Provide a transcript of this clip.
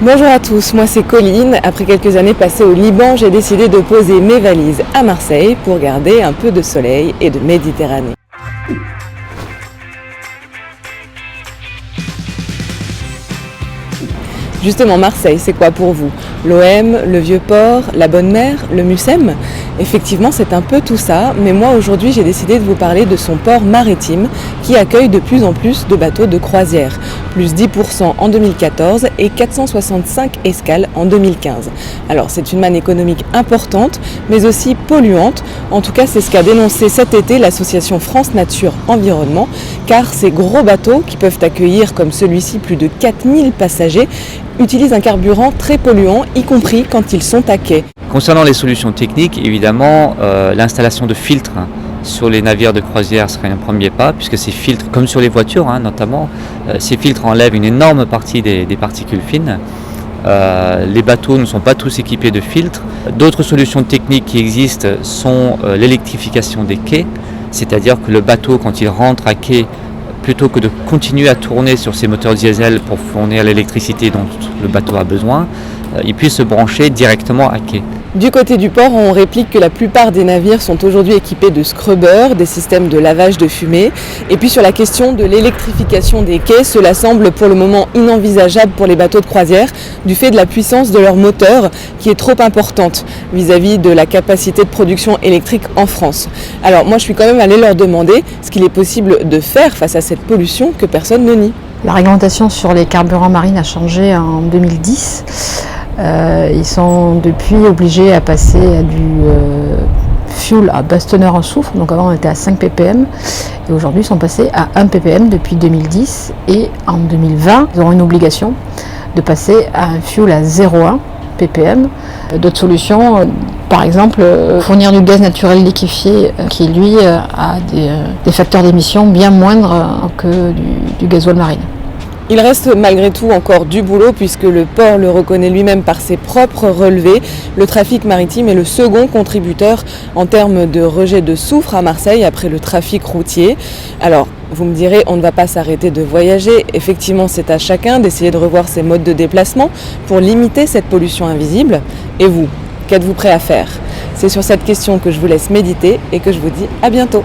Bonjour à tous, moi c'est Colline. Après quelques années passées au Liban, j'ai décidé de poser mes valises à Marseille pour garder un peu de soleil et de Méditerranée. Justement, Marseille, c'est quoi pour vous? L'OM, le Vieux-Port, la Bonne Mer, le Mucem? Effectivement, c'est un peu tout ça, mais moi aujourd'hui j'ai décidé de vous parler de son port maritime qui accueille de plus en plus de bateaux de croisière, plus 10% en 2014 et 465 escales en 2015. Alors c'est une manne économique importante, mais aussi polluante. En tout cas, c'est ce qu'a dénoncé cet été l'association France Nature Environnement, car ces gros bateaux qui peuvent accueillir comme celui-ci plus de 4000 passagers utilisent un carburant très polluant, y compris quand ils sont à quai. Concernant les solutions techniques, évidemment, l'installation de filtres sur les navires de croisière serait un premier pas, puisque ces filtres, comme sur les voitures notamment, ces filtres enlèvent une énorme partie des particules fines. Les bateaux ne sont pas tous équipés de filtres. D'autres solutions techniques qui existent sont l'électrification des quais, c'est-à-dire que le bateau, quand il rentre à quai, plutôt que de continuer à tourner sur ses moteurs diesel pour fournir l'électricité dont le bateau a besoin, il puisse se brancher directement à quai. Du côté du port, on réplique que la plupart des navires sont aujourd'hui équipés de scrubbers, des systèmes de lavage de fumée. Et puis sur la question de l'électrification des quais, cela semble pour le moment inenvisageable pour les bateaux de croisière du fait de la puissance de leur moteur qui est trop importante vis-à-vis de la capacité de production électrique en France. Alors moi je suis quand même allée leur demander ce qu'il est possible de faire face à cette pollution que personne ne nie. La réglementation sur les carburants marines a changé en 2010. Ils sont depuis obligés à passer à du fuel à basse teneur en soufre. Donc avant on était à 5 ppm et aujourd'hui ils sont passés à 1 ppm depuis 2010 et en 2020 ils auront une obligation de passer à un fuel à 0,1 ppm. D'autres solutions, par exemple fournir du gaz naturel liquéfié qui lui a des facteurs d'émission bien moindres que du gasoil marine. Il reste malgré tout encore du boulot puisque le port le reconnaît lui-même par ses propres relevés. Le trafic maritime est le second contributeur en termes de rejet de soufre à Marseille après le trafic routier. Alors, vous me direz, on ne va pas s'arrêter de voyager. Effectivement, c'est à chacun d'essayer de revoir ses modes de déplacement pour limiter cette pollution invisible. Et vous, qu'êtes-vous prêt à faire? C'est sur cette question que je vous laisse méditer et que je vous dis à bientôt.